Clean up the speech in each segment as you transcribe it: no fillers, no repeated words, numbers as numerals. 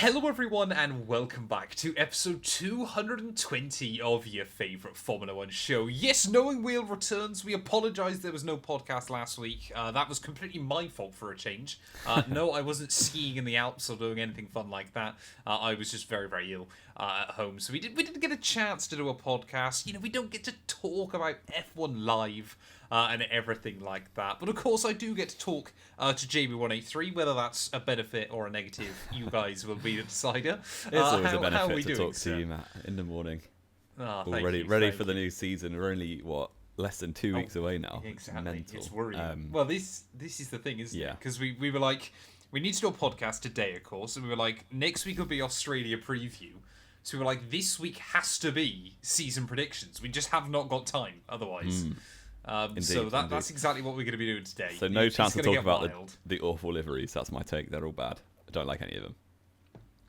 Hello everyone and welcome back to episode 220 of your favourite Formula 1 show. Yes, Knowing Wheel returns. We apologise there was no podcast last week. That was completely my fault for a change. No, I wasn't skiing in the Alps or doing anything fun like that. I was just very, very ill at home. So we didn't get a chance to do a podcast. You know, we don't get to talk about F1 live. And everything like that. But of course, I do get to talk to JB183, whether that's a benefit or a negative. You guys will be the decider. It's always a benefit to talk to you, Matt, in the morning. Ready for the new season. We're only, less than 2 weeks away now. Exactly. Mental. It's worrying. Well, this is the thing, isn't it? Because we were like, we need to do a podcast today, of course. And we were like, next week will be Australia preview. So we were like, this week has to be season predictions. We just have not got time otherwise. So that's exactly what we're going to be doing today. So no chance to talk about the awful liveries. That's my take. They're all bad. I don't like any of them.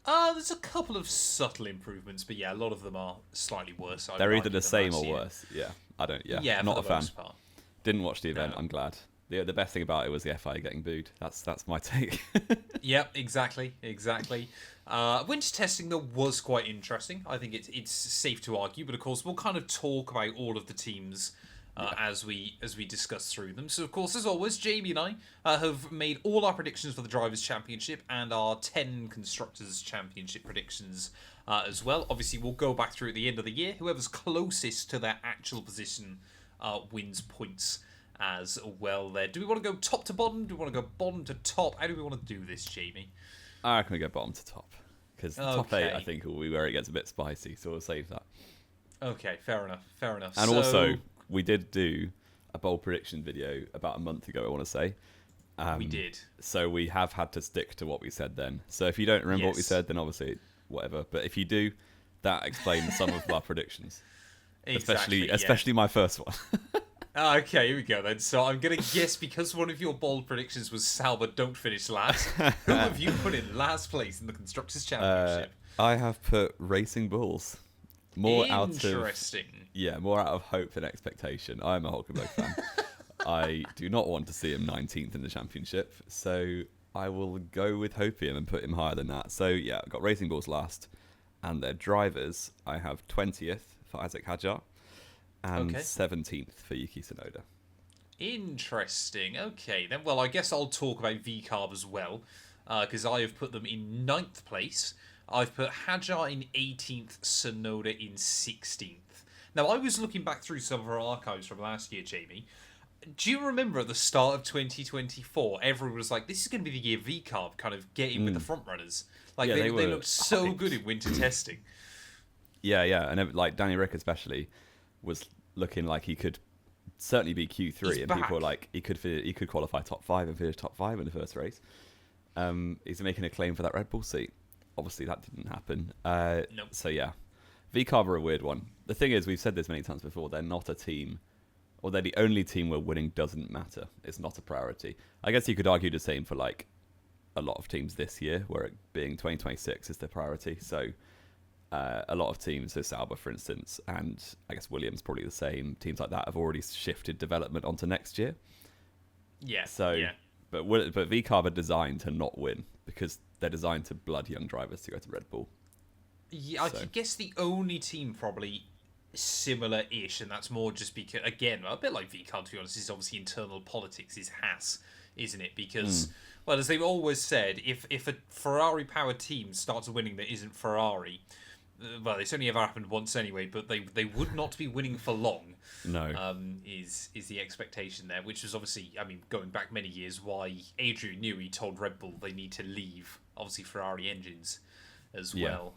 There's a couple of subtle improvements, but yeah, a lot of them are slightly worse. They're either the same or worse. Yeah, I don't. Yeah, not a fan. Part. Didn't watch the event. No. I'm glad. The best thing about it was the FIA getting booed. That's my take. Yep, exactly. Winter testing though was quite interesting. I think it's safe to argue, but of course we'll kind of talk about all of the teams. As we discuss through them. So, of course, as always, Jamie and I have made all our predictions for the Drivers' Championship and our 10 Constructors' Championship predictions as well. Obviously, we'll go back through at the end of the year. Whoever's closest to their actual position wins points as well there. Do we want to go top to bottom? Do we want to go bottom to top? How do we want to do this, Jamie? I reckon we go bottom to top. Because top 8, I think, will be where it gets a bit spicy. So we'll save that. Okay, fair enough. And also, we did do a bold prediction video about a month ago, I want to say. We did. So we have had to stick to what we said then. So if you don't remember what we said, then obviously whatever. But if you do, that explains some of our predictions. Exactly, especially my first one. Okay, here we go then. So I'm going to guess, because one of your bold predictions was Sauber don't finish last, who have you put in last place in the Constructors' Championship? I have put Racing Bulls. More out of hope than expectation. I'm a Hulkenberg fan. I do not want to see him 19th in the championship, so I will go with Hopium and put him higher than that. So yeah, I've got Racing Bulls last, and their drivers, I have 20th for Isaac Hadjar, and 17th for Yuki Tsunoda. Interesting. Okay, then. Well, I guess I'll talk about VCARB as well, because I have put them in 9th place. I've put Hadjar in 18th, Tsunoda in 16th. Now, I was looking back through some of our archives from last year, Jamie. Do you remember at the start of 2024, everyone was like, this is going to be the year VCARB kind of get in with the front runners. Like, they looked so good in winter testing. Yeah. And like Danny Rick especially was looking like he could certainly be Q3. People were like, he could qualify top 5 and finish top 5 in the first race. He's making a claim for that Red Bull seat. Obviously, that didn't happen. Nope. So, yeah. VCARB are a weird one. The thing is, we've said this many times before, they're not a team, or they're the only team where winning doesn't matter. It's not a priority. I guess you could argue the same for, like, a lot of teams this year, where it being 2026 is their priority. So, a lot of teams, so Sauber, for instance, and I guess Williams probably the same, teams like that have already shifted development onto next year. Yeah. But VCARB are designed to not win, because they're designed to blood young drivers to go to Red Bull. Yeah, I guess the only team probably similar-ish, and that's more just because, again, a bit like VCARB, to be honest, is obviously internal politics, is Haas, isn't it? Because, well, as they've always said, if a Ferrari-powered team starts winning that isn't Ferrari, well, it's only ever happened once anyway, but they would not be winning for long. No. Is the expectation there, which was obviously, I mean, going back many years, why Adrian Newey told Red Bull they need to leave, obviously, Ferrari engines as well.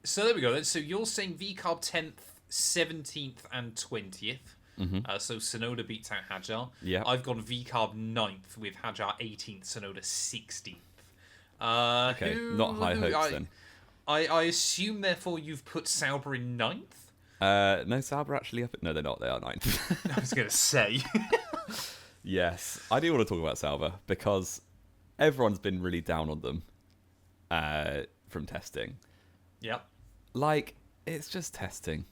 So there we go then. So you're saying VCARB 10th, 17th and 20th. So Tsunoda beats out Hadjar. Yeah. I've gone VCARB 9th with Hadjar 18th, Tsunoda 16th. Okay, not high hopes then. I assume, therefore, you've put Sauber in 9th? No, Sauber actually up. No, they're not. They are 9th. I was going to say. Yes, I do want to talk about Sauber because everyone's been really down on them from testing. Yep. Like, it's just testing.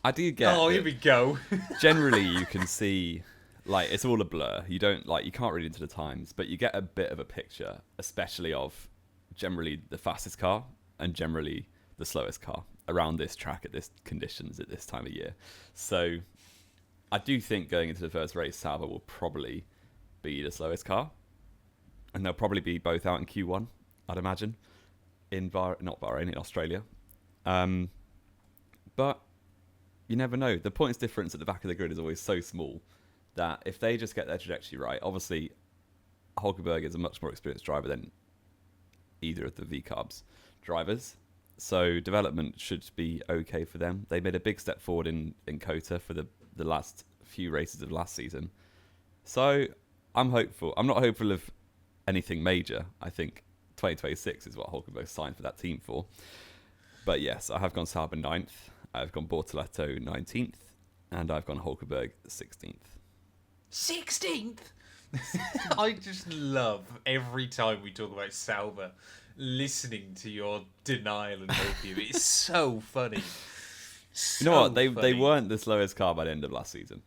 I do get. Oh, here we go. Generally, you can see, like, it's all a blur. You can't read into the times, but you get a bit of a picture, especially of generally the fastest car and generally the slowest car around this track at this conditions at this time of year. So I do think going into the first race, Sauber will probably be the slowest car, and they'll probably be both out in Q1, I'd imagine, in not Bahrain, in Australia. But you never know. The points difference at the back of the grid is always so small that if they just get their trajectory right, obviously Hulkenberg is a much more experienced driver than either of the VCarbs drivers. So development should be okay for them. They made a big step forward in COTA for the last few races of last season. So I'm hopeful. I'm not hopeful of anything major. I think 2026 is what Hulkenberg signed for that team for. But yes, I have gone Sauber 9th. I've gone Bortoletto 19th. And I've gone Hulkenberg 16th. 16th? I just love every time we talk about Sauber listening to your denial and opium. It's so funny. You know what? They weren't the slowest car by the end of last season.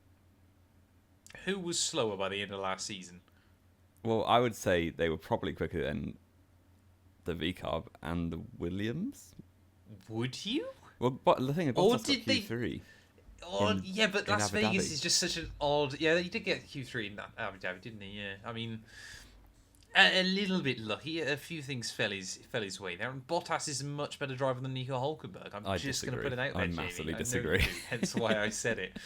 Who was slower by the end of last season? Well, I would say they were probably quicker than the VCarb and the Williams. Would you? Well, but the thing about Q3. Yeah, but Las Vegas is just such an odd. Yeah, he did get Q3 in Abu Dhabi, didn't he? Yeah, I mean, a little bit lucky. A few things fell his way there. And Bottas is a much better driver than Nico Hulkenberg. I'm just going to put it out there. I massively disagree. Hence why I said it.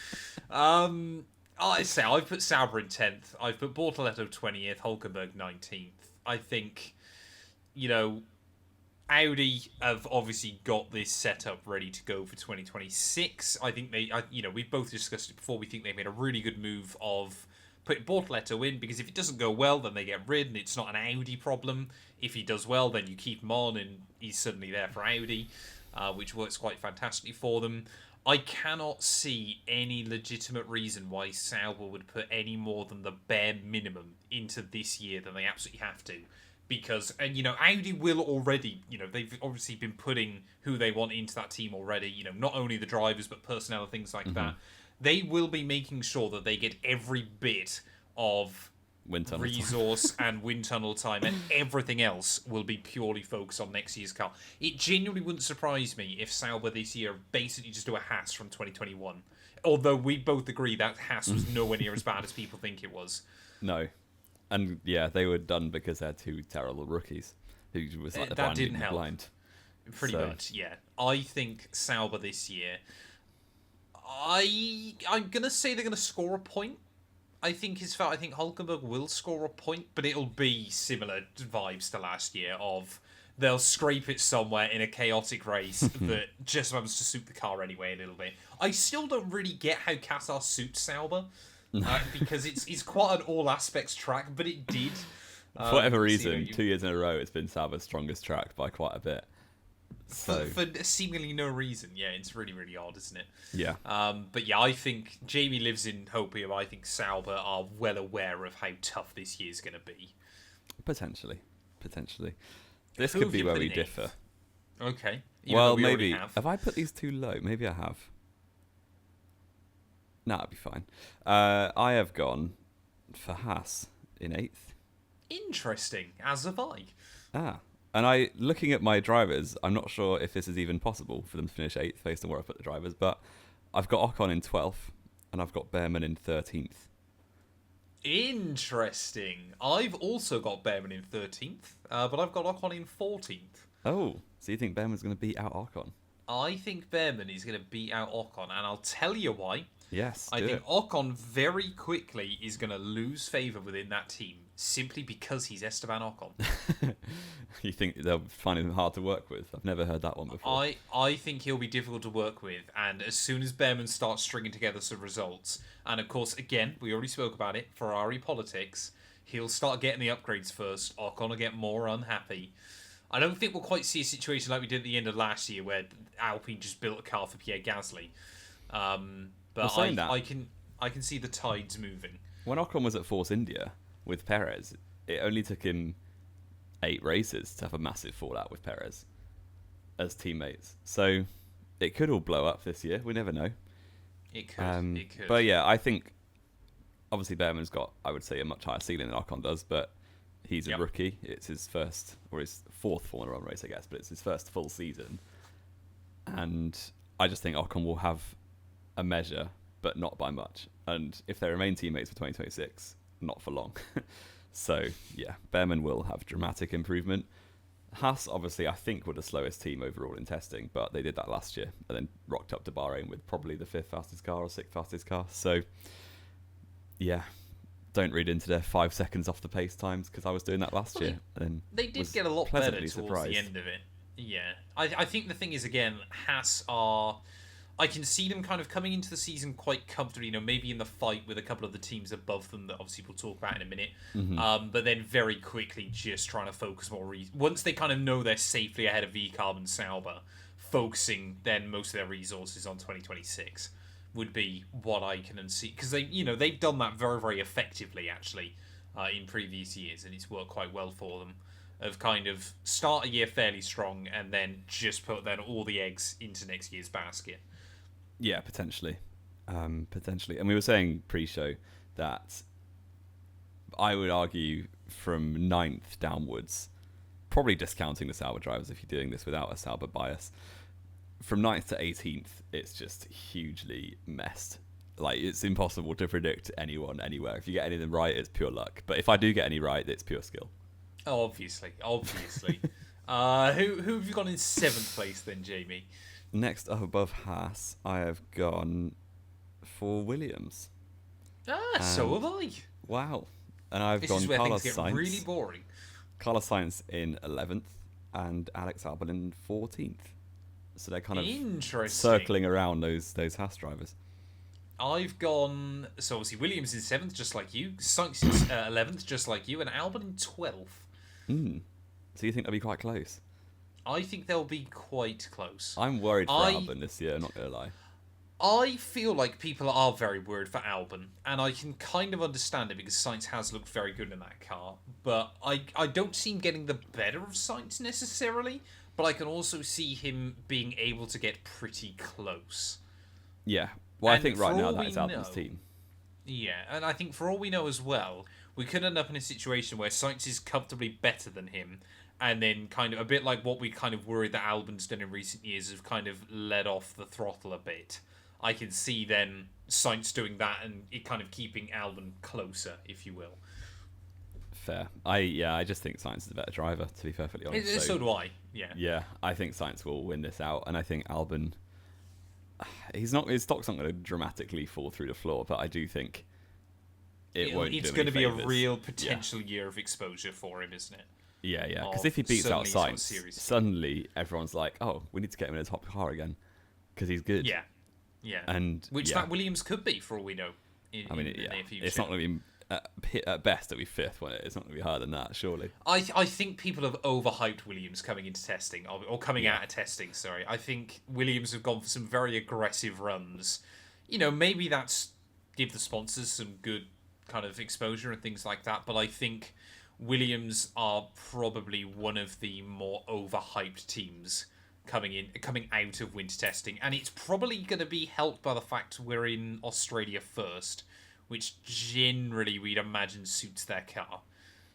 I say I've put Sauber in 10th. I've put Bortoletto 20th. Hulkenberg 19th. I think, Audi have obviously got this setup ready to go for 2026. I think we've both discussed it before. We think they made a really good move of putting Bortoletto in, because if it doesn't go well, then they get rid, and it's not an Audi problem. If he does well, then you keep him on, and he's suddenly there for Audi, which works quite fantastically for them. I cannot see any legitimate reason why Sauber would put any more than the bare minimum into this year than they absolutely have to. Because, Audi will already, they've obviously been putting who they want into that team already, not only the drivers, but personnel and things like that. They will be making sure that they get every bit of resource and wind tunnel time, and everything else will be purely focused on next year's car. It genuinely wouldn't surprise me if Sauber this year basically just do a Haas from 2021. Although we both agree that Haas was nowhere near as bad as people think it was. No. And yeah, they were done because they had two terrible rookies who was like the that didn't help. Blind. Pretty much, yeah. I think Sauber this year, I'm gonna say they're gonna score a point. I think Hulkenberg will score a point, but it'll be similar vibes to last year of they'll scrape it somewhere in a chaotic race that just happens to suit the car anyway a little bit. I still don't really get how Qatar suits Sauber. Because it's quite an all aspects track, but it did. For whatever reason, 2 years in a row, it's been Sauber's strongest track by quite a bit. So for seemingly no reason, yeah, it's really, really odd, isn't it? Yeah. But yeah, I think Jamie lives in Hopium. I think Sauber are well aware of how tough this year's going to be. Potentially. This could be where we differ. Okay. Well, maybe. Have I put these too low? Maybe I have. No, it'll be fine. I have gone for Haas in 8th. Interesting, as have I. And looking at my drivers, I'm not sure if this is even possible for them to finish 8th based on where I put the drivers, but I've got Ocon in 12th, and I've got Behrman in 13th. Interesting. I've also got Behrman in 13th, but I've got Ocon in 14th. Oh, so you think Behrman's going to beat out Ocon? I think Behrman is going to beat out Ocon, and I'll tell you why. Yes, I think Ocon very quickly is going to lose favour within that team simply because he's Esteban Ocon. You think they'll find him hard to work with? I've never heard that one before. I think he'll be difficult to work with, and as soon as Behrman starts stringing together some results, and of course, again, we already spoke about it, Ferrari politics, he'll start getting the upgrades first, Ocon will get more unhappy. I don't think we'll quite see a situation like we did at the end of last year where Alpine just built a car for Pierre Gasly. But I can see the tides moving. When Ocon was at Force India with Perez, it only took him 8 races to have a massive fallout with Perez as teammates. So it could all blow up this year. We never know. It could. But yeah, I think obviously Behrman's got, I would say, a much higher ceiling than Ocon does. But He's a rookie. It's his first, or his fourth Formula 1 race, I guess, but it's his first full season. And I just think Ocon will have a measure, but not by much. And if they remain teammates for 2026, not for long. So, yeah, Behrman will have dramatic improvement. Haas, obviously, I think were the slowest team overall in testing, but they did that last year and then rocked up to Bahrain with probably the 5th fastest car or 6th fastest car. So, yeah, don't read into their 5 seconds off the pace times, because I was doing that last year. And they did get a lot better towards surprised. the end of it. Yeah. I think the thing is, again, Haas are... I can see them kind of coming into the season quite comfortably, maybe in the fight with a couple of the teams above them that obviously we'll talk about in a minute. Mm-hmm. But then very quickly just trying to focus more. Once they kind of know they're safely ahead of VCarb and Sauber, focusing then most of their resources on 2026 would be what I can see. Because they've done that very, very effectively, actually, in previous years, and it's worked quite well for them. Of kind of start a year fairly strong and then just put then all the eggs into next year's basket. Yeah, potentially. Potentially. And we were saying pre-show that I would argue from 9th downwards, probably discounting the Sauber drivers if you're doing this without a Sauber bias, from 9th to 18th, it's just hugely messed. Like, it's impossible to predict anyone anywhere. If you get any of them right, it's pure luck. But if I do get any right, it's pure skill. Oh, obviously. Who have you got in 7th place then, Jamie? Next up above Haas, I have gone for Williams. So have I. Wow. And I've this gone is where Carlos things get Sainz. Really boring. Carlos Sainz in 11th and Alex Albon in 14th. So they're kind of circling around those Haas drivers. I've gone... So obviously Williams in 7th, just like you. Sainz in 11th, just like you. And Albon in 12th. So you think they'll be quite close? I think they'll be quite close. I'm worried for Albon this year, I'm not going to lie. I feel like people are very worried for Albon, and I can kind of understand it because Sainz has looked very good in that car. But I don't see him getting the better of Sainz necessarily, but I can also see him being able to get pretty close. Yeah. Well, I think right now that is Albon's team. Yeah, and I think for all we know as well, we could end up in a situation where Sainz is comfortably better than him, and then kind of a bit like what we kind of worried that Albon's done in recent years, have kind of let off the throttle a bit. I can see then Sainz doing that and it kind of keeping Albon closer, if you will. Fair. I just think Sainz is a better driver, to be perfectly honest. So do I. Yeah. Yeah, I think Sainz will win this out, and I think Albon, his stock's not going to dramatically fall through the floor, but I do think it won't. It's going to be a real potential year of exposure for him, isn't it? Yeah. Because if he beats out Sainz, suddenly everyone's like, "Oh, we need to get him in a top car again because he's good." Yeah. And that Williams could be, for all we know. In the near future. It's not going to be at best. It'll be 5th, won't it? It's not going to be higher than that, surely. I think people have overhyped Williams coming into testing, or coming out of testing. Sorry, I think Williams have gone for some very aggressive runs. Maybe that's give the sponsors some good kind of exposure and things like that. But I think Williams are probably one of the more overhyped teams coming out of winter testing, and it's probably going to be helped by the fact we're in Australia first, which generally we'd imagine suits their car.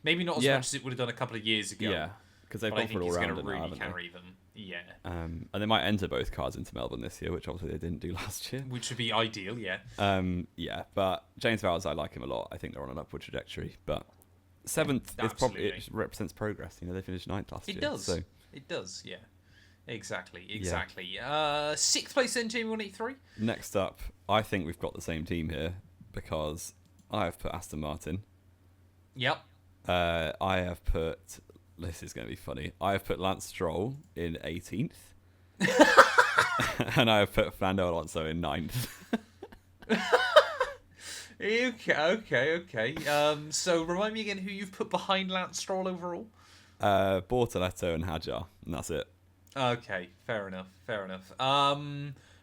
Maybe not as much as it would have done a couple of years ago. Yeah, because they've gone for all round now, haven't carry them. Yeah. And they might enter both cars into Melbourne this year, which obviously they didn't do last year. Which would be ideal, yeah. But James Vowles, I like him a lot. I think they're on an upward trajectory. But 7th is probably, it represents progress. They finished 9th last year. It does. So. It does, yeah. Exactly. 6th place then, Jamie 183. Next up, I think we've got the same team here because I have put Aston Martin. Yep. I have put... This is going to be funny. I have put Lance Stroll in 18th. And I have put Fernando Alonso in 9th. Okay. So remind me again who you've put behind Lance Stroll overall? Bortoletto and Hadjar, and that's it. Okay, fair enough.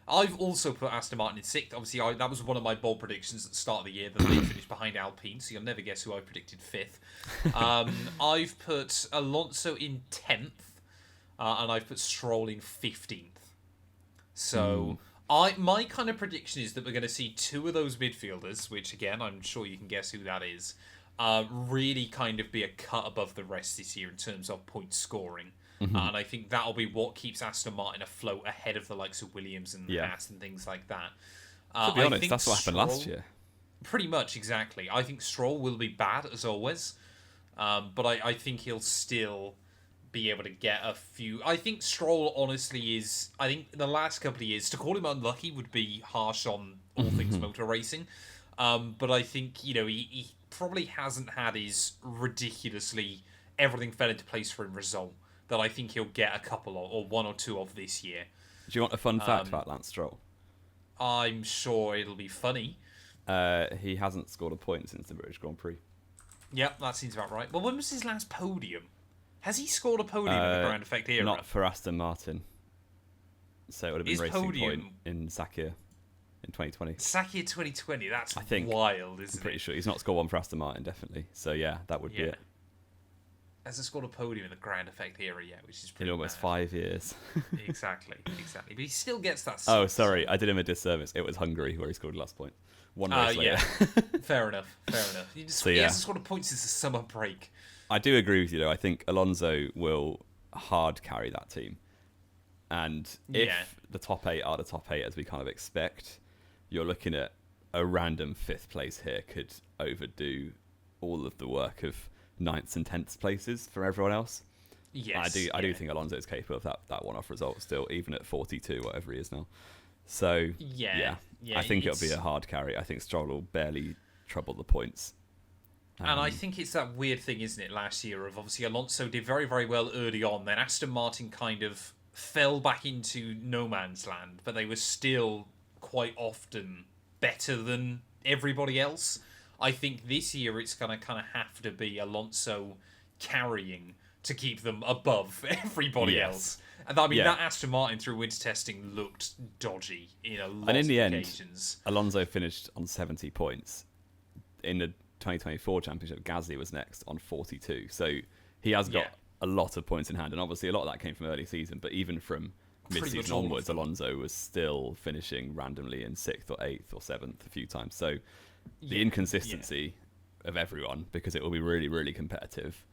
I've also put Aston Martin in 6th. Obviously, that was one of my bold predictions at the start of the year, that they finished behind Alpine, so you'll never guess who I predicted 5th. I've put Alonso in 10th, and I've put Stroll in 15th. So my kind of prediction is that we're going to see two of those midfielders, which again, I'm sure you can guess who that is, really kind of be a cut above the rest this year in terms of point scoring. And I think that'll be what keeps Aston Martin afloat ahead of the likes of Williams and Haas and things like that. To be honest, that's what happened last year. Pretty much, exactly. I think Stroll will be bad, as always. But I think he'll still be able to get a few. I think Stroll, honestly, is... I think the last couple of years, to call him unlucky would be harsh on all things motor racing. But I think, he probably hasn't had his ridiculously everything fell into place for him result that I think he'll get a couple of, or one or two of this year. Do you want a fun fact about Lance Stroll? I'm sure it'll be funny. He hasn't scored a point since the British Grand Prix. Yep, that seems about right. Well, when was his last podium? Has he scored a podium in the Ground Effect era? Not for Aston Martin. So it would have been Racing Point in Sakir in 2020. Sakir 2020, that's wild, isn't it? I'm pretty sure. He's not scored one for Aston Martin, definitely. So yeah, that would be it. Hasn't scored a podium in the Ground Effect era yet, which is pretty in almost 5 years. Exactly. But he still gets that. Oh, sorry, I did him a disservice. It was Hungary where he scored the last point. One race later. Fair enough. He hasn't scored a point since the summer break. I do agree with you, though. I think Alonso will hard carry that team. And if the top 8 are the top 8, as we kind of expect, you're looking at a random 5th place here could overdo all of the work of 9th and 10th places for everyone else. Yes, I do think Alonso is capable of that one-off result still, even at 42, whatever he is now. So I think it'll be a hard carry. I think Stroll will barely trouble the points. And I think it's that weird thing, isn't it, last year of obviously Alonso did very, very well early on, then Aston Martin kind of fell back into no man's land, but they were still quite often better than everybody else. I think this year it's going to kind of have to be Alonso carrying to keep them above everybody else. And I mean, that Aston Martin through winter testing looked dodgy in a lot of occasions. And in the end, Alonso finished on 70 points. In the 2024 championship, Gasly was next on 42. So he has got a lot of points in hand. And obviously a lot of that came from early season. But even from mid-season onwards, Alonso was still finishing randomly in 6th or 8th or 7th a few times. So the inconsistency of everyone, because it will be really, really competitive,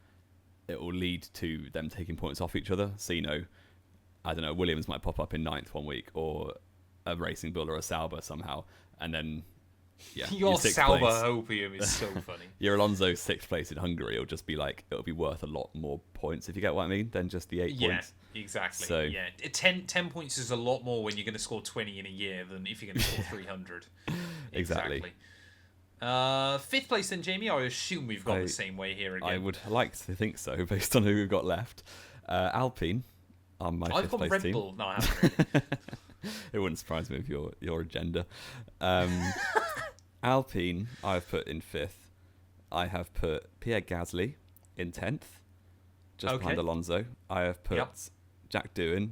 it will lead to them taking points off each other. So, I don't know, Williams might pop up in 9th one week, or a Racing Bull or a Sauber somehow, and then your Sauber opium is so funny. Your Alonso 6th place in Hungary will just be it'll be worth a lot more points, if you get what I mean, than just the 8 points. Exactly. So, 10 points is a lot more when you're going to score 20 in a year than if you're going to score 300. Exactly. 5th place then, Jamie. I assume we've gone the same way here again. I would like to think so, based on who we've got left. Alpine on my 5th place team. I've got Red Bull. No, I haven't really. It wouldn't surprise me with your agenda. Alpine, I've put in 5th. I have put Pierre Gasly in 10th, just behind Alonso. I have put Jack Doohan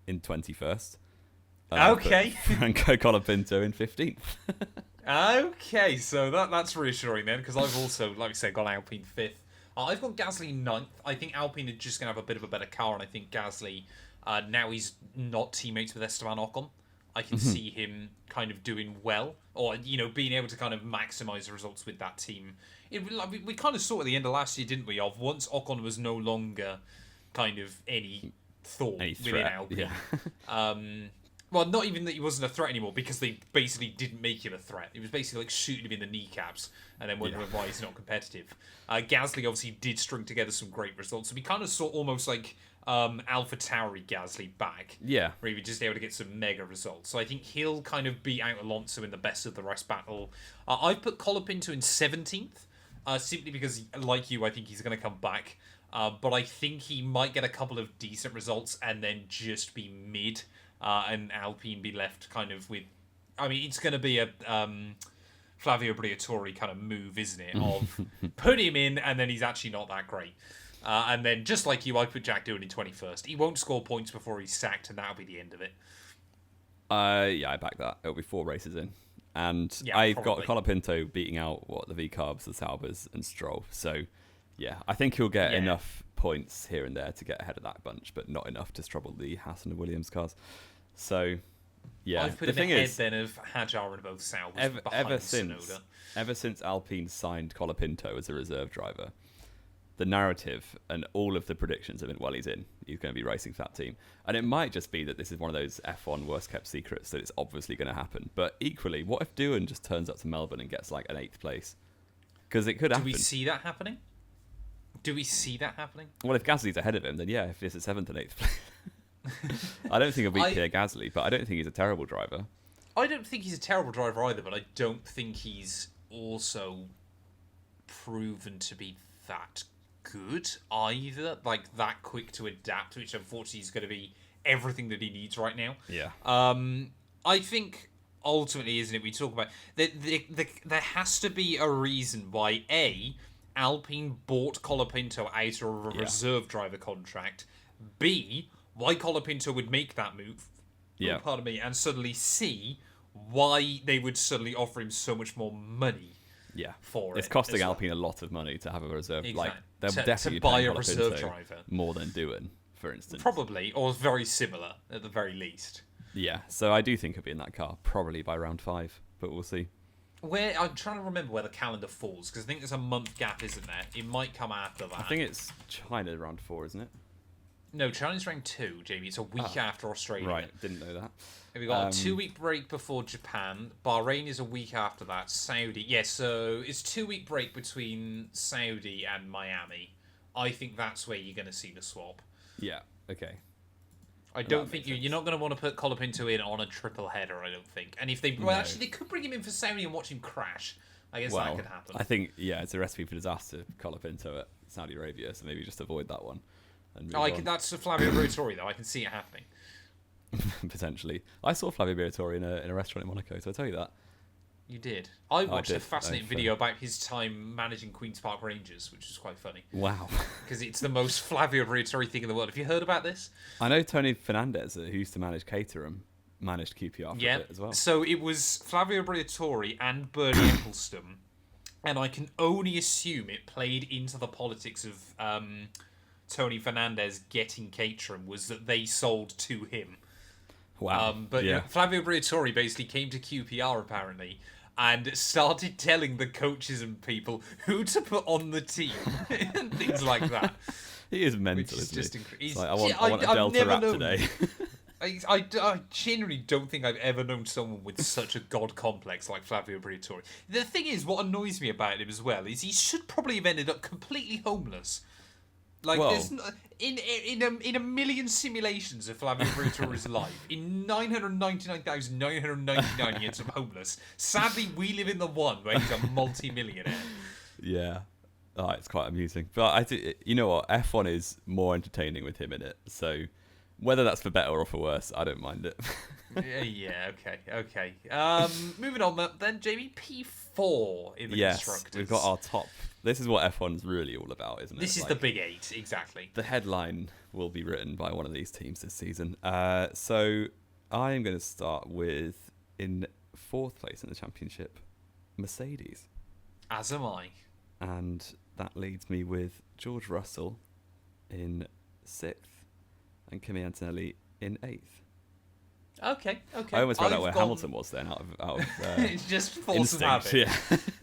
in 21st. Okay. Franco Colapinto in 15th. Okay, so that's reassuring then, because I've also, like I said, got Alpine 5th. I've got Gasly 9th. I think Alpine are just going to have a bit of a better car, and I think Gasly, now he's not teammates with Esteban Ocon, I can see him kind of doing well, or, being able to kind of maximise the results with that team. We kind of saw at the end of last year, didn't we, of once Ocon was no longer kind of any thought within Alpine. Yeah. Well, not even that he wasn't a threat anymore, because they basically didn't make him a threat. It was basically like shooting him in the kneecaps and then wondering why he's not competitive. Gasly obviously did string together some great results. So we kind of saw almost like AlphaTauri Gasly back. Yeah. Where he was just able to get some mega results. So I think he'll kind of beat out Alonso in the best of the rest battle. I've put Colapinto in 17th, simply because, like you, I think he's going to come back. But I think he might get a couple of decent results and then just be mid. And Alpine be left kind of with... I mean, it's going to be a Flavio Briatore kind of move, isn't it? Of put him in, and then he's actually not that great. And then, just like you, I put Jack Doohan in 21st. He won't score points before he's sacked, and that'll be the end of it. I back that. It'll be 4 races in. And I've got Colapinto beating out, the V-Carbs, the Saubers, and Stroll. So, I think he'll get enough points here and there to get ahead of that bunch, but not enough to trouble the Haas and the Williams cars. So, Yeah, I've put the him thing ahead is, then of Hadjar and both Sauber ever since Alpine signed Colapinto as a reserve driver, the narrative and all of the predictions have been, well, he's going to be racing for that team. And it might just be that this is one of those F1 worst kept secrets, that it's obviously going to happen. But equally, what if Doohan just turns up to Melbourne and gets like an 8th place? Because it could happen. Do we see that happening? Well, if Gasly's ahead of him, then yeah, if it's a 7th and 8th place. I don't think he'll beat Pierre Gasly, but I don't think he's a terrible driver. I don't think he's a terrible driver either, but I don't think he's also proven to be that good either. Like, that quick to adapt, which unfortunately is going to be everything that he needs right now. Yeah. I think ultimately, isn't it, we talk about there has to be a reason why Alpine bought Colapinto out of a reserve driver contract. B, why Colapinto would make that move. Yeah. Pardon me. And suddenly C, why they would suddenly offer him so much more money. Yeah. For it's costing Alpine a lot of money to have a reserve. Exactly. Like, they'll definitely buy pay a reserve driver more than Doohan, for instance. Probably, or very similar at the very least. Yeah. So I do think he'll be in that car probably by round 5, but we'll see. I'm trying to remember where the calendar falls, because I think there's a month gap, isn't there? It might come after that. I think it's China round 4, isn't it? No, China's round 2, Jamie. It's a week after Australia. Right, didn't know that. We've got a 2-week break before Japan. Bahrain is a week after that. Saudi. Yes, so it's 2-week break between Saudi and Miami. I think that's where you're going to see the swap. Yeah, okay. I don't think you're not going to want to put Colapinto in on a triple header, I don't think. And if they... Well, actually, they could bring him in for Saudi and watch him crash. I guess that could happen. I think, it's a recipe for disaster, Colapinto at Saudi Arabia, so maybe just avoid that one. And that's Flavio Briatore, though. I can see it happening. Potentially. I saw Flavio Briatore in a restaurant in Monaco, so I tell you that. You did. I watched a fascinating video about his time managing Queen's Park Rangers, which was quite funny. Wow. Because it's the most Flavio Briatore thing in the world. Have you heard about this? I know Tony Fernandez, who used to manage Caterham, managed QPR for a bit as well. So it was Flavio Briatore and Bernie Ecclestone, and I can only assume it played into the politics of Tony Fernandez getting Caterham, was that they sold to him. Wow. Flavio Briatore basically came to QPR apparently and started telling the coaches and people who to put on the team and things like that. He is mental, isn't just he? I want a Delta Wrap today. I genuinely don't think I've ever known someone with such a god complex like Flavio Briatore. The thing is, what annoys me about him as well is he should probably have ended up completely homeless. Like, there's in a million simulations of Flavio Briatore's life, in 999,999 he ends up homeless. Sadly, we live in the one where he's a multi-millionaire. Yeah. Oh, it's quite amusing. But I think, you know what, F1 is more entertaining with him in it. So whether that's for better or for worse, I don't mind it. Okay. Moving on then, Jamie, P4 in the constructors. We've got our top. This is what F1's really all about, isn't it? This is the big 8, exactly. The headline will be written by one of these teams this season. So I am going to start with, in 4th place in the championship, Mercedes. As am I. And that leads me with George Russell in 6th and Kimi Antonelli in 8th. Okay. I almost read out where Hamilton was then, out of it's just force of habit. Yeah.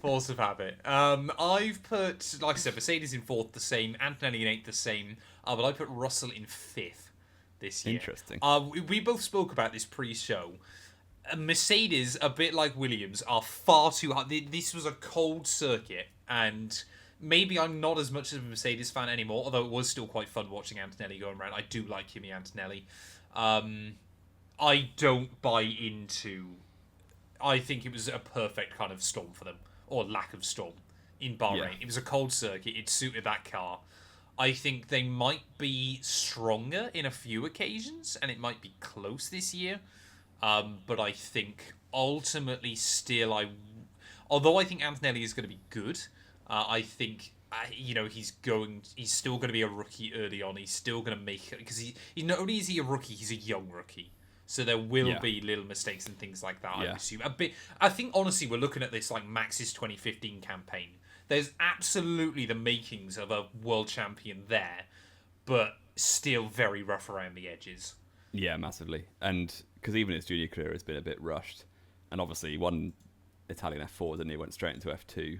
Force of habit. I've put, like I said, Mercedes in 4th, the same. Antonelli in 8th, the same. But I put Russell in 5th this year. Interesting. We both spoke about this pre-show. Mercedes, a bit like Williams, are far too hard. This was a cold circuit, and maybe I'm not as much of a Mercedes fan anymore, although it was still quite fun watching Antonelli going around. I do like Kimi Antonelli. I don't buy into... I think it was a perfect kind of storm for them, or lack of storm, in Bahrain. Yeah. It was a cold circuit. It suited that car. I think they might be stronger in a few occasions, and it might be close this year. But I think ultimately still although I think Antonelli is going to be good, I think he's still going to be a rookie early on. He's still going to make it, because he not only is he a rookie, he's a young rookie. So there will be little mistakes and things like that, I assume. I think, honestly, we're looking at this like Max's 2015 campaign. There's absolutely the makings of a world champion there, but still very rough around the edges. Yeah, massively. And because even his junior career has been a bit rushed. And obviously he won Italian F4, then he went straight into F2.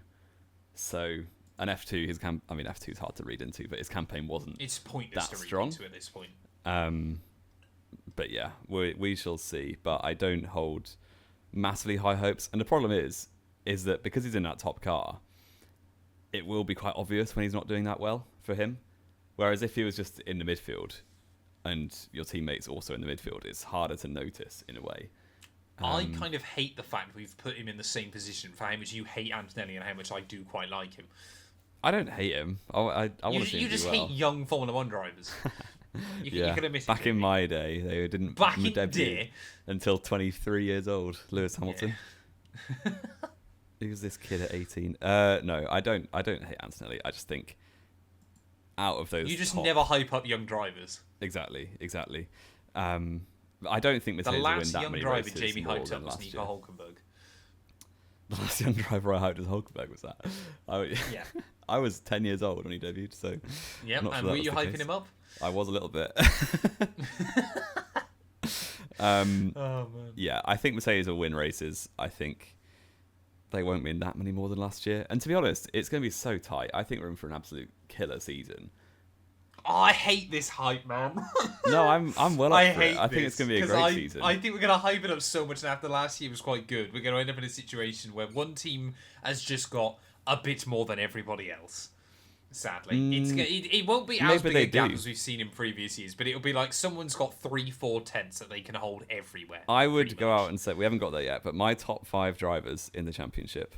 So an F2, F2 is hard to read into, but his campaign wasn't It's pointless that to read strong into at this point. But yeah, we shall see. But I don't hold massively high hopes. And the problem is that because he's in that top car, it will be quite obvious when he's not doing that well for him. Whereas if he was just in the midfield and your teammates also in the midfield, it's harder to notice in a way. I kind of hate the fact we've put him in the same position for how much you hate Antonelli and how much I do quite like him. I don't hate him. I want to see him You just do well. hate young Formula 1 drivers. You can admit it. Back in my day, they didn't debut until 23 years old. Lewis Hamilton. Yeah. Who's this kid at 18? No, I don't hate Antonelli. I just think out of those, you just never hype up young drivers. Exactly. I don't think Mercedes will win that many races. The last young driver Jamie hyped up was Nico Hulkenberg. The last young driver I hyped was Hulkenberg, was that? Yeah. I was 10 years old when he debuted, so... Yep, and were you hyping him up? I was a little bit. Oh, man. Yeah, I think Mercedes will win races. I think they won't win that many more than last year. And to be honest, it's going to be so tight. I think we're in for an absolute killer season. Oh, I hate this hype, man. No, I'm well up for it. I think it's going to be a great season. I think we're going to hype it up so much, and after last year was quite good, we're going to end up in a situation where one team has just got a bit more than everybody else. Sadly, it won't be as big a gap as we've seen in previous years, but it'll be like someone's got 3-4 tenths that they can hold everywhere. I would go out and say, we haven't got there yet, but my top 5 drivers in the championship,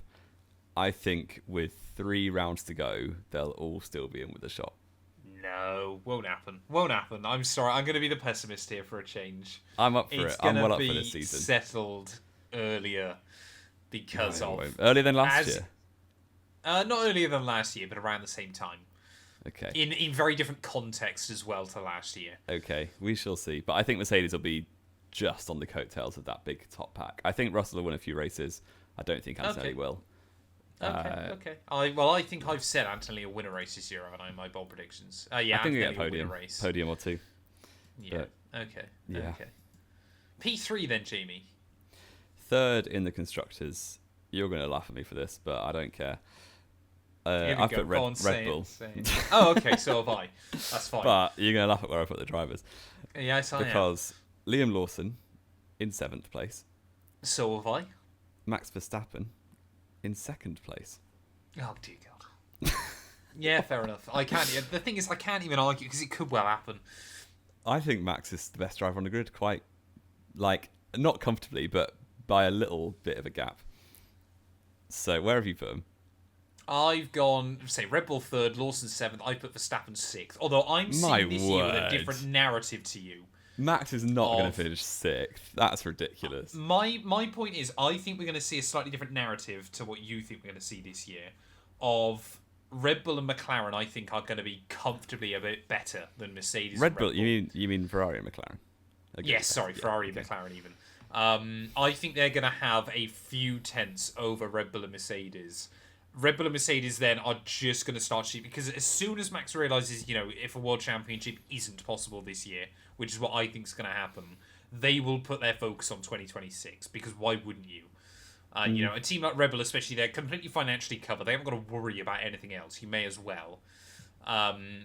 I think with 3 rounds to go, they'll all still be in with a shot. No, won't happen. Won't happen. I'm sorry. I'm going to be the pessimist here for a change. I'm up for it. I'm well up for this season. It's settled earlier because of... Earlier than last year? Not earlier than last year, but around the same time. Okay. In very different context as well to last year. Okay, we shall see. But I think Mercedes will be just on the coattails of that big top pack. I think Russell will win a few races. I don't think Antonelli will. Okay. I think I've said Antonelli will win a race this year, haven't I? My bold predictions. Yeah, I think Antonelli we get a podium or 2. Yeah. Okay. Yeah. Okay. P3 then, Jamie. 3rd in the constructors. You're going to laugh at me for this, but I don't care. I put Red Bull. Oh, okay. So have I. That's fine. But you're going to laugh at where I put the drivers. Yes, I am. Because Liam Lawson in 7th place. So have I. Max Verstappen in 2nd place. Oh dear God. Yeah, fair enough. The thing is, I can't even argue because it could well happen. I think Max is the best driver on the grid, quite not comfortably, but by a little bit of a gap. So where have you put him? I've gone, say, Red Bull 3rd, Lawson 7th. I put Verstappen 6th. Although I'm seeing this year with a different narrative to you. Max is not going to finish 6th. That's ridiculous. My point is, I think we're going to see a slightly different narrative to what you think we're going to see this year. Of Red Bull and McLaren, I think are going to be comfortably a bit better than Mercedes. Red Bull, you mean Ferrari and McLaren? Yes, sorry, Ferrari and McLaren even. I think they're going to have a few tenths over Red Bull and Mercedes. Red Bull and Mercedes then are just going to start cheap because as soon as Max realises, if a world championship isn't possible this year, which is what I think is going to happen, they will put their focus on 2026 because why wouldn't you? A team like Red Bull, especially, they're completely financially covered. They haven't got to worry about anything else. You may as well.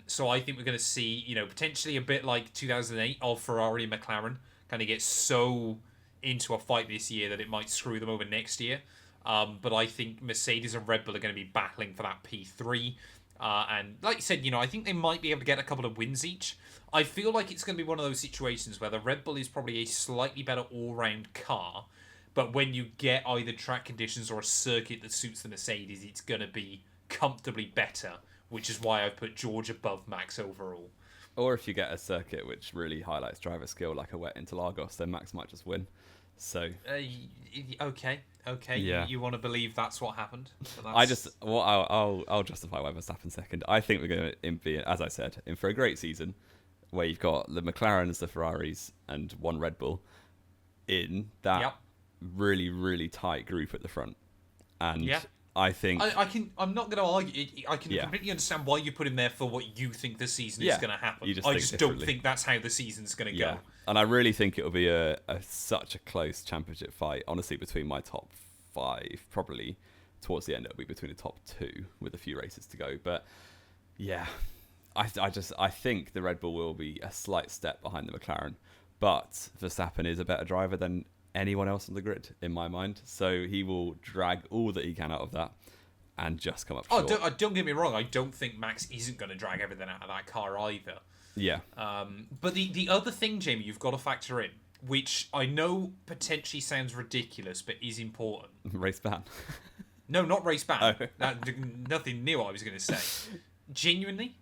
So I think we're going to see, potentially a bit like 2008 of Ferrari and McLaren kind of get so into a fight this year that it might screw them over next year. But I think Mercedes and Red Bull are going to be battling for that P3. And like you said, I think they might be able to get a couple of wins each. I feel like it's going to be one of those situations where the Red Bull is probably a slightly better all-round car. But when you get either track conditions or a circuit that suits the Mercedes, it's going to be comfortably better, which is why I've put George above Max overall. Or if you get a circuit which really highlights driver skill, like a wet Interlagos, then Max might just win. So okay, yeah. You want to believe that's what happened? I'll justify why Verstappen's 2nd. I think we're going to be, as I said, in for a great season where you've got the McLarens, the Ferraris, and one Red Bull in that really, really tight group at the front. And I think I'm not going to argue. I can completely understand why you put him there for what you think the season is going to happen. I just don't think that's how the season's going to go. And I really think it'll be such a close championship fight. Honestly, between my top 5, probably towards the end it'll be between the top 2 with a few races to go. But yeah, I think the Red Bull will be a slight step behind the McLaren, but Verstappen is a better driver than anyone else on the grid in my mind, so he will drag all that he can out of that and just come up short. Don't get me wrong, I don't think Max isn't going to drag everything out of that car either. Yeah. But the other thing, Jamie, you've got to factor in, which I know potentially sounds ridiculous but is important. Race ban. No, not race ban. Oh. Nothing near what I was going to say. Genuinely,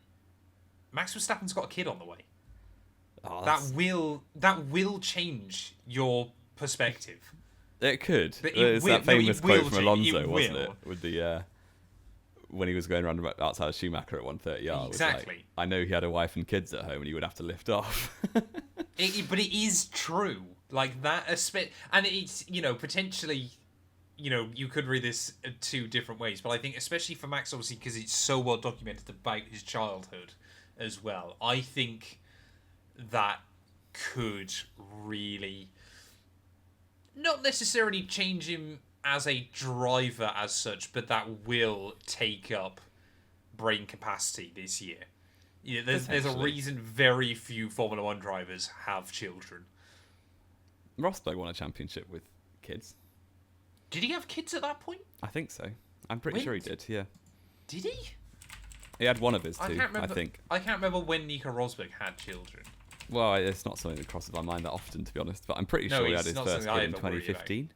Max Verstappen's got a kid on the way. Oh, that will change your perspective. It could. It's that famous quote from Alonso, wasn't it? With the when he was going around outside of Schumacher at 130 yards. Exactly. Like, I know he had a wife and kids at home, and he would have to lift off. But it is true, like that aspect, and it's potentially. You could read this 2 different ways, but I think especially for Max, obviously, because it's so well documented about his childhood as well, I think that could really not necessarily change him as a driver as such, but that will take up brain capacity this year. There's a reason very few Formula 1 drivers have children. Rosberg won a championship with kids. Did he have kids at that point? I think so. I'm pretty sure he did, yeah. Did he? He had one of his 2, I think. I can't remember when Nico Rosberg had children. Well, it's not something that crosses my mind that often, to be honest, but I'm pretty sure he had his first kid in 2015,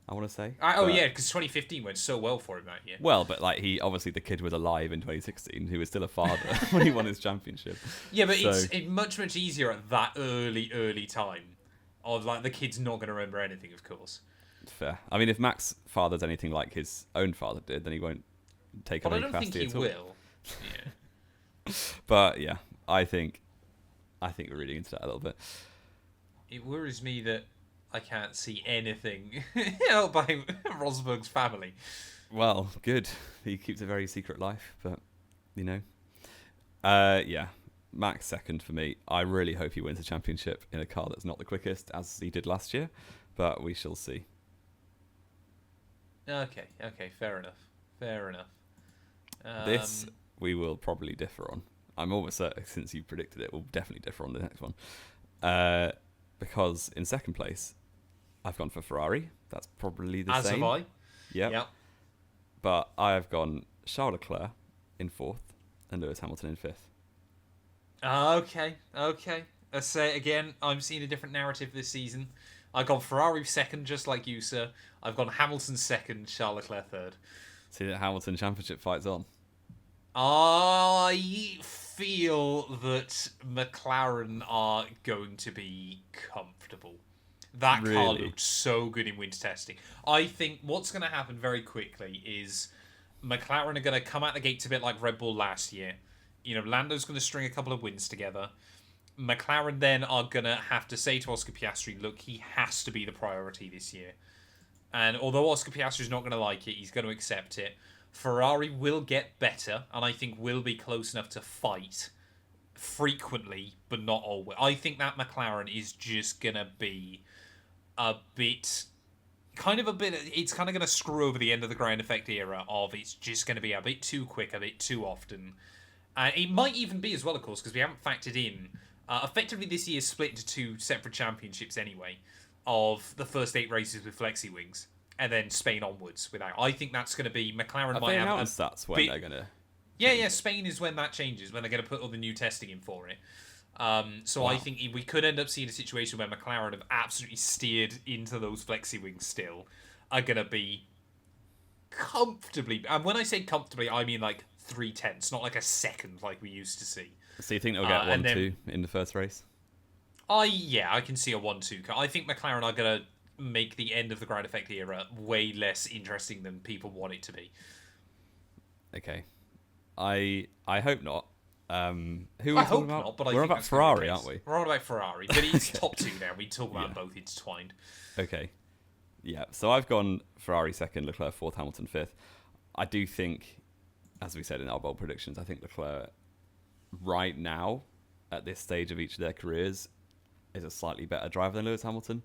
I want to say. Yeah, because 2015 went so well for him that year. Well, but obviously the kid was alive in 2016, he was still a father when he won his championship. Yeah, but it's much easier at that early time. Of the kid's not going to remember anything, of course. Fair. I mean, if Max fathers anything like his own father did, then he won't take on any capacity at all. But I don't think he will. Yeah. But yeah, I think we're reading into that a little bit. It worries me that I can't see anything held by Rosberg's family. Well, good. He keeps a very secret life, but yeah. Max second for me. I really hope he wins the championship in a car that's not the quickest, as he did last year, but we shall see. Okay, fair enough. This we will probably differ on. I'm almost certain, since you predicted it, we'll definitely differ on the next one. Because in second place, I've gone for Ferrari. That's probably the same. As have I. Yep. But I have gone Charles Leclerc in 4th and Lewis Hamilton in 5th. Okay. Let's say it again. I'm seeing a different narrative this season. I've gone Ferrari second, just like you, sir. I've gone Hamilton second, Charles Leclerc third. See that Hamilton championship fight's on. I feel that McLaren are going to be comfortable. That car looked so good in winter testing. I think what's going to happen very quickly is McLaren are going to come out the gates a bit like Red Bull last year. Lando's going to string a couple of wins together. McLaren then are going to have to say to Oscar Piastri, look, he has to be the priority this year. And although Oscar Piastri's not going to like it, he's going to accept it. Ferrari will get better, and I think will be close enough to fight frequently, but not always. I think that McLaren is just going to be it's kind of going to screw over the end of the ground effect era of it's just going to be a bit too quick, a bit too often. It might even be as well, of course, because we haven't factored in. Effectively, this year is split into 2 separate championships anyway, of the first 8 races with flexi wings, and then Spain onwards without. I think that's going to be McLaren. Have they announced that's when they're going to? Yeah. Spain is when that changes, when they're going to put all the new testing in for it. So wow. I think we could end up seeing a situation where McLaren have absolutely steered into those flexi wings still, are going to be comfortably. And when I say comfortably, I mean like 3/10, not like a second like we used to see. So you think they'll get 1-2 in the first race? I can see a 1-2 car. I think McLaren are going to make the end of the ground effect era way less interesting than people want it to be. Okay. I hope not. Who I hope not, but we're about Ferrari, aren't we? We're on about Ferrari, but it's top 2 now. We talk about both intertwined. Okay. Yeah, so I've gone Ferrari second, Leclerc 4th, Hamilton 5th. I do think, as we said in our bold predictions, I think Leclerc right now, at this stage of each of their careers, is a slightly better driver than Lewis Hamilton,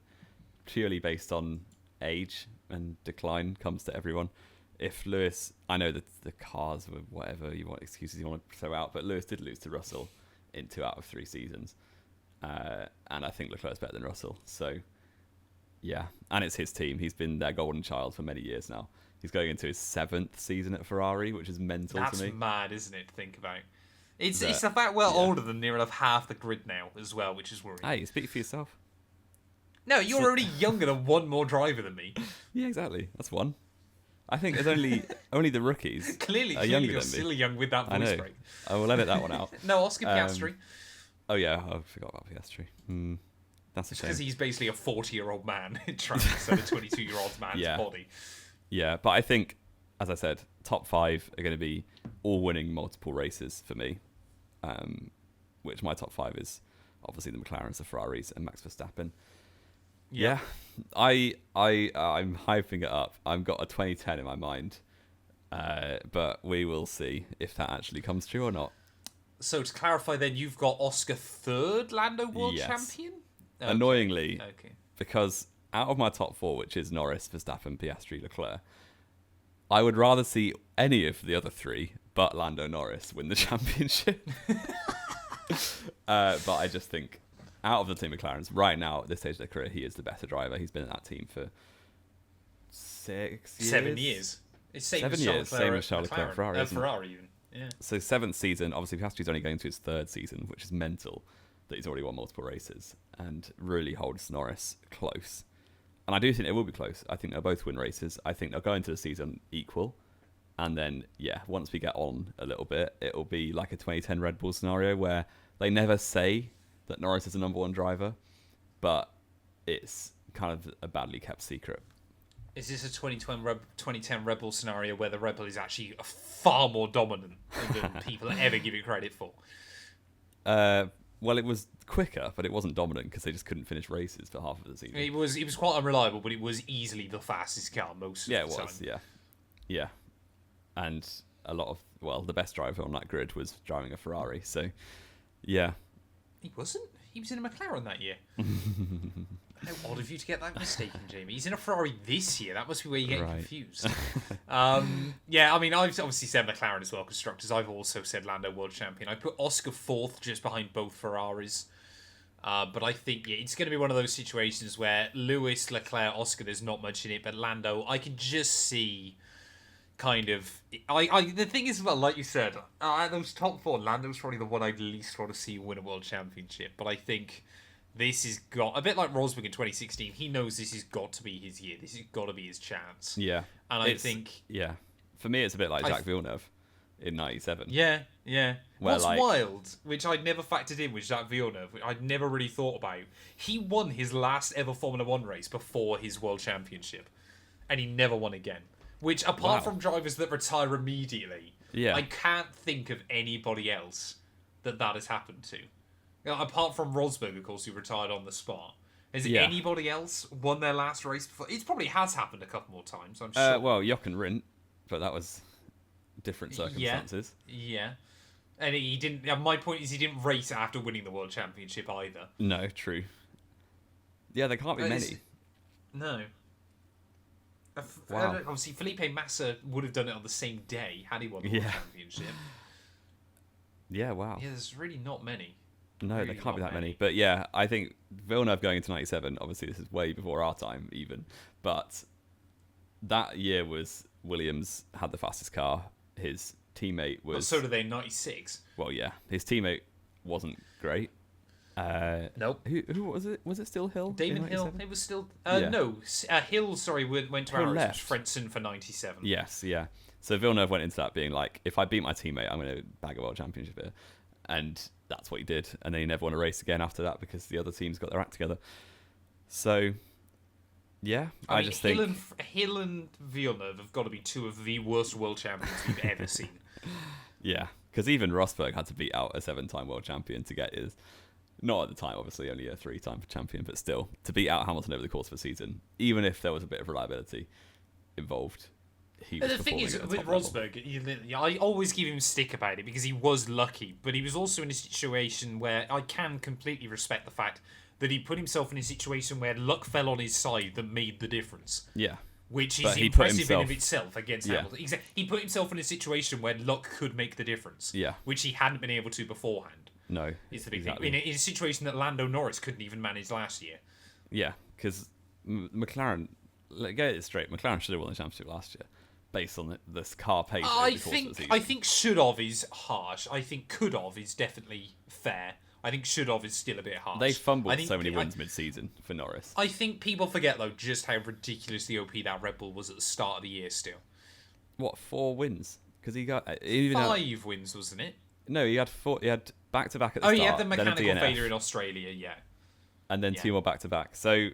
purely based on age and decline comes to everyone. If Lewis, I know that the cars were whatever you want, excuses you want to throw out, but Lewis did lose to Russell in 2 out of 3 seasons. And I think Leclerc's better than Russell. So, yeah. And it's his team. He's been their golden child for many years now. He's going into his 7th season at Ferrari, which is mental to me. That's mad, isn't it, to think about? It's the fact we're older than near enough half the grid now as well, which is worrying. Hey, speak for yourself. No, you're already younger than one more driver than me. Yeah, exactly. That's one. I think it's only the rookies. Clearly younger you're than still me. young with that voice break. I will edit that one out. No, Oscar Piastri. Oh yeah, I forgot about Piastri. That's a shame. Because he's basically a 40-year-old man trying to sell a 22-year-old man's body. Yeah, but I think, as I said, top 5 are going to be all winning multiple races for me. Which my top 5 is obviously the McLarens, the Ferraris, and Max Verstappen. Yeah, I'm hyping it up. I've got a 2010 in my mind, but we will see if that actually comes true or not. So to clarify, then you've got Oscar third Lando World Champion. Okay. Annoyingly, because out of my top 4, which is Norris, Verstappen, Piastri, Leclerc, I would rather see any of the other 3 but Lando Norris win the championship. But I just think, out of the team McLarens, right now, at this stage of their career, he is the better driver. He's been in that team for 6 years? 7 years. It's same 7 years, same as Charles Leclerc Ferrari. Ferrari, even. Yeah. So 7th season, obviously Piastri's only going to his 3rd season, which is mental that he's already won multiple races and really holds Norris close. And I do think it will be close. I think they'll both win races. I think they'll go into the season equal. And then, once we get on a little bit, it'll be like a 2010 Red Bull scenario where they never say that Norris is the number 1 driver, but it's kind of a badly kept secret. Is this a 2010 Red Bull scenario where the Red Bull is actually far more dominant than people ever give it credit for? Well, it was quicker, but it wasn't dominant because they just couldn't finish races for half of the season. It was quite unreliable, but it was easily the fastest car most of the time. Yeah, it was, yeah. And a lot of, the best driver on that grid was driving a Ferrari, so, yeah. He wasn't. He was in a McLaren that year. How odd of you to get that mistaken, Jamie. He's in a Ferrari this year. That must be where you're getting confused. I mean, I've obviously said McLaren as well, constructors. I've also said Lando World Champion. I put Oscar 4th just behind both Ferraris. But I think it's going to be one of those situations where Lewis, Leclerc, Oscar, there's not much in it. But Lando, I can just see kind of... the thing is, well, like you said, those top 4, Lando's probably the one I'd least want to see win a World Championship. But I think... this has got, a bit like Rosberg in 2016, he knows this has got to be his year. This has got to be his chance. Yeah. And I think... yeah. For me, it's a bit like Jacques Villeneuve in 97. Yeah. What's wild, which I'd never factored in with Jacques Villeneuve, which I'd never really thought about, he won his last ever Formula 1 race before his World Championship. And he never won again. Which, apart from drivers that retire immediately, I can't think of anybody else that has happened to. Apart from Rosberg, of course, who retired on the spot. Has anybody else won their last race before? It probably has happened a couple more times, I'm sure. Well, Jochen Rindt, but that was different circumstances. Yeah. And he didn't... my point is he didn't race after winning the World Championship either. No, true. Yeah, there can't be many. No. Wow. Obviously, Felipe Massa would have done it on the same day had he won the World Championship. Yeah, wow. Yeah, there's really not many. No, there can't be that many. But yeah, I think Villeneuve going into 97, obviously this is way before our time even, but that year was Williams had the fastest car. His teammate was... But so did they in 96. Well, yeah. His teammate wasn't great. Nope. Who was it? Was it still Hill? Damon Hill. It was still... No. Hill, went to Arrows. It was Frentzen for 97. Yes, yeah. So Villeneuve went into that being like, if I beat my teammate, I'm going to bag a world championship here. And that's what he did. And then he never won a race again after that because the other teams got their act together. So, yeah, I just think... Hill and Villeneuve have got to be two of the worst world champions we've ever seen. Yeah, because even Rosberg had to beat out a 7-time world champion to get his... Not at the time, obviously, only a 3-time champion, but still, to beat out Hamilton over the course of a season, even if there was a bit of reliability involved, he was the thing is, with Rosberg, I always give him stick about it because he was lucky, but he was also in a situation where I can completely respect the fact that he put himself in a situation where luck fell on his side that made the difference. Yeah. Which is impressive in of itself against Hamilton. He put himself in a situation where luck could make the difference. Yeah. Which he hadn't been able to beforehand. No. Is the big thing. In a situation that Lando Norris couldn't even manage last year. Yeah, because McLaren, get it straight, McLaren should have won the championship last year, based on this car pace. I think should have is harsh. I think could have is definitely fair. I think should have is still a bit harsh. They fumbled so many wins mid-season for Norris. I think people forget though just how ridiculously OP that Red Bull was at the start of the year. Still, what 4 wins? Because he got 5 wins, wasn't it? No, he had 4. He had back-to-back at the start. Oh, he had the mechanical failure in Australia, yeah. And then 2 more back-to-back. So,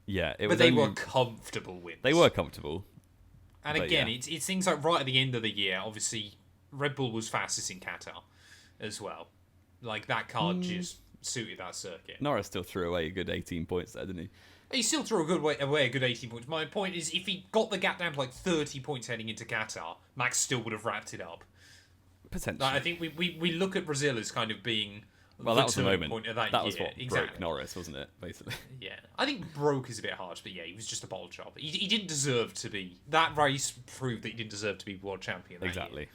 yeah, but they were comfortable wins. They were comfortable. And again, it's things like right at the end of the year. Obviously, Red Bull was fastest in Qatar as well. Like, that car just suited that circuit. Norris still threw away a good 18 points there, didn't he? He still threw away a good 18 points. My point is, if he got the gap down to like 30 points heading into Qatar, Max still would have wrapped it up. Potentially. Like, I think we look at Brazil as kind of being that was the moment. Point of that was what broke Norris, wasn't it, basically? Yeah. I think broke is a bit harsh, but yeah, he was just a bottle job. He didn't deserve to be. That race proved that he didn't deserve to be world champion that Exactly.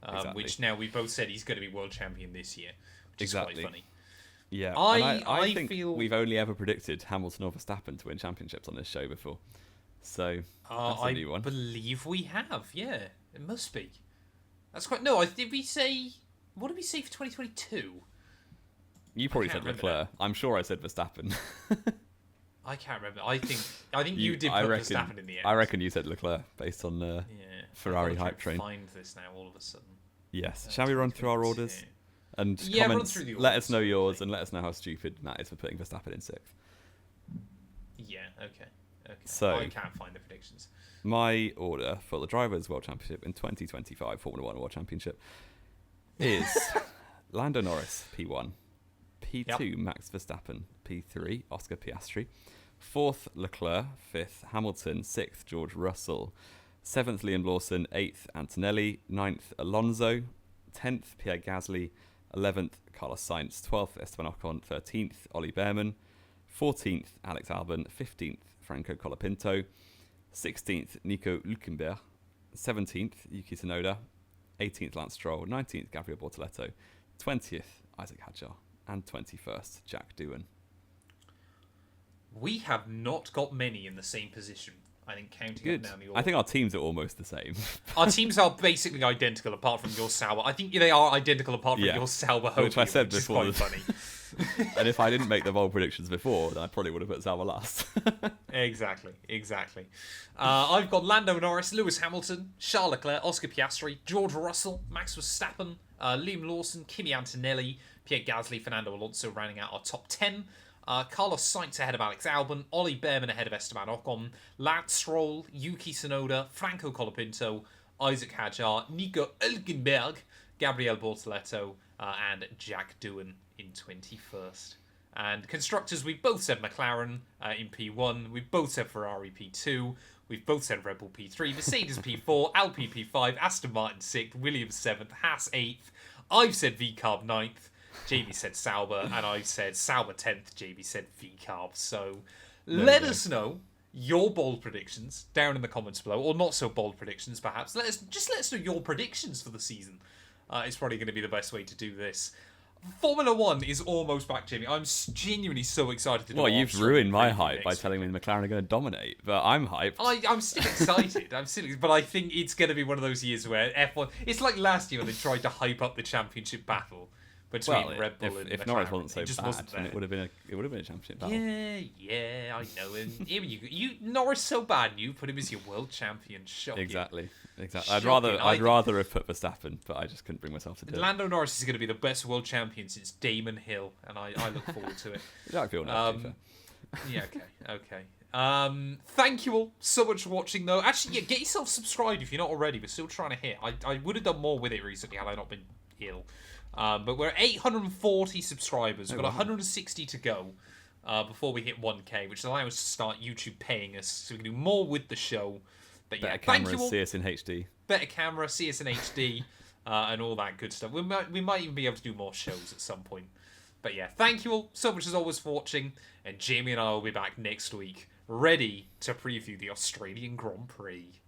year. Which now we both said he's going to be world champion this year, which is quite funny. Yeah, I think we've only ever predicted Hamilton or Verstappen to win championships on this show before. So, that's a new one. I believe we have, yeah. It must be. That's quite... No, did we say... What did we say for 2022? You probably said Leclerc. I'm sure I said Verstappen. I can't remember. I think you did put Verstappen in the end. I reckon you said Leclerc based on Ferrari hype train. Find this now all of a sudden. Yes. Shall we run through our orders? And comments, let us know yours and let us know how stupid Matt is for putting Verstappen in 6th. Yeah, okay. So, I can't find the predictions. My order for the Drivers' World Championship in 2025 Formula 1 World Championship is Lando Norris, P1. P2, Max Verstappen. P3, Oscar Piastri. 4th, Leclerc. 5th, Hamilton. 6th, George Russell. 7th, Liam Lawson. 8th, Antonelli. 9th, Alonso. 10th, Pierre Gasly. 11th, Carlos Sainz. 12th, Esteban Ocon. 13th, Ollie Behrman. 14th, Alex Albon. 15th, Franco Colapinto. 16th, Nico Hülkenberg. 17th, Yuki Tsunoda. 18th, Lance Stroll. 19th, Gabriel Bortoleto. 20th, Isaac Hadjar. And 21st, Jack Doohan. We have not got many in the same position. I think counting up now the order. I think our teams are almost the same. Our teams are basically identical apart from your Sauber. I think they are identical apart from your Sauber Hope, which I said before. Is quite funny. And if I didn't make the bold predictions before, then I probably would have put Sauber last. Exactly. I've got Lando Norris, Lewis Hamilton, Charles Leclerc, Oscar Piastri, George Russell, Max Verstappen, Liam Lawson, Kimi Antonelli, Pierre Gasly, Fernando Alonso rounding out our top 10. Carlos Sainz ahead of Alex Albon, Ollie Behrman ahead of Esteban Ocon, Lance Stroll, Yuki Tsunoda, Franco Colapinto, Isaac Hadjar, Nico Hülkenberg, Gabriel Bortoleto, and Jack Doohan in 21st. And constructors, we both said McLaren in P1, we both said Ferrari P2, we've both said Red Bull P3, Mercedes P4, Alpine P5, Aston Martin 6th, Williams 7th, Haas 8th, I've said VCarb 9th, Jamie said Sauber, and I said Sauber 10th, Jamie said VCarb. So let us know your bold predictions down in the comments below, or not so bold predictions perhaps. Let us know your predictions for the season. It's probably going to be the best way to do this. Formula 1 is almost back, Jamie. I'm genuinely so excited to do it. Well, you've ruined my hype by telling me the McLaren are going to dominate, but I'm hyped. I'm still excited. But I think it's going to be one of those years where F1... It's like last year when they tried to hype up the championship battle between Red Bull and if McLaren. Norris wasn't so bad, then it would have been a championship battle. Yeah, I know. And here you Norris so bad, and you put him as your world champion. Shocking. Exactly. Shocking. I'd rather have put Verstappen, but I just couldn't bring myself to do it. Lando Norris is going to be the best world champion since Damon Hill, and I look forward to it. I feel now. Yeah. Okay. Thank you all so much for watching, though. Actually, get yourself subscribed if you're not already. We're still trying to hit. I would have done more with it recently had I not been ill. But we're 840 subscribers. We've got 160 to go before we hit 1K, which allows us to start YouTube paying us so we can do more with the show. But yeah, better thank you cameras, all. see us in HD. Better camera, see us in HD, and all that good stuff. We might even be able to do more shows at some point. But yeah, thank you all so much as always for watching, and Jamie and I will be back next week, ready to preview the Australian Grand Prix.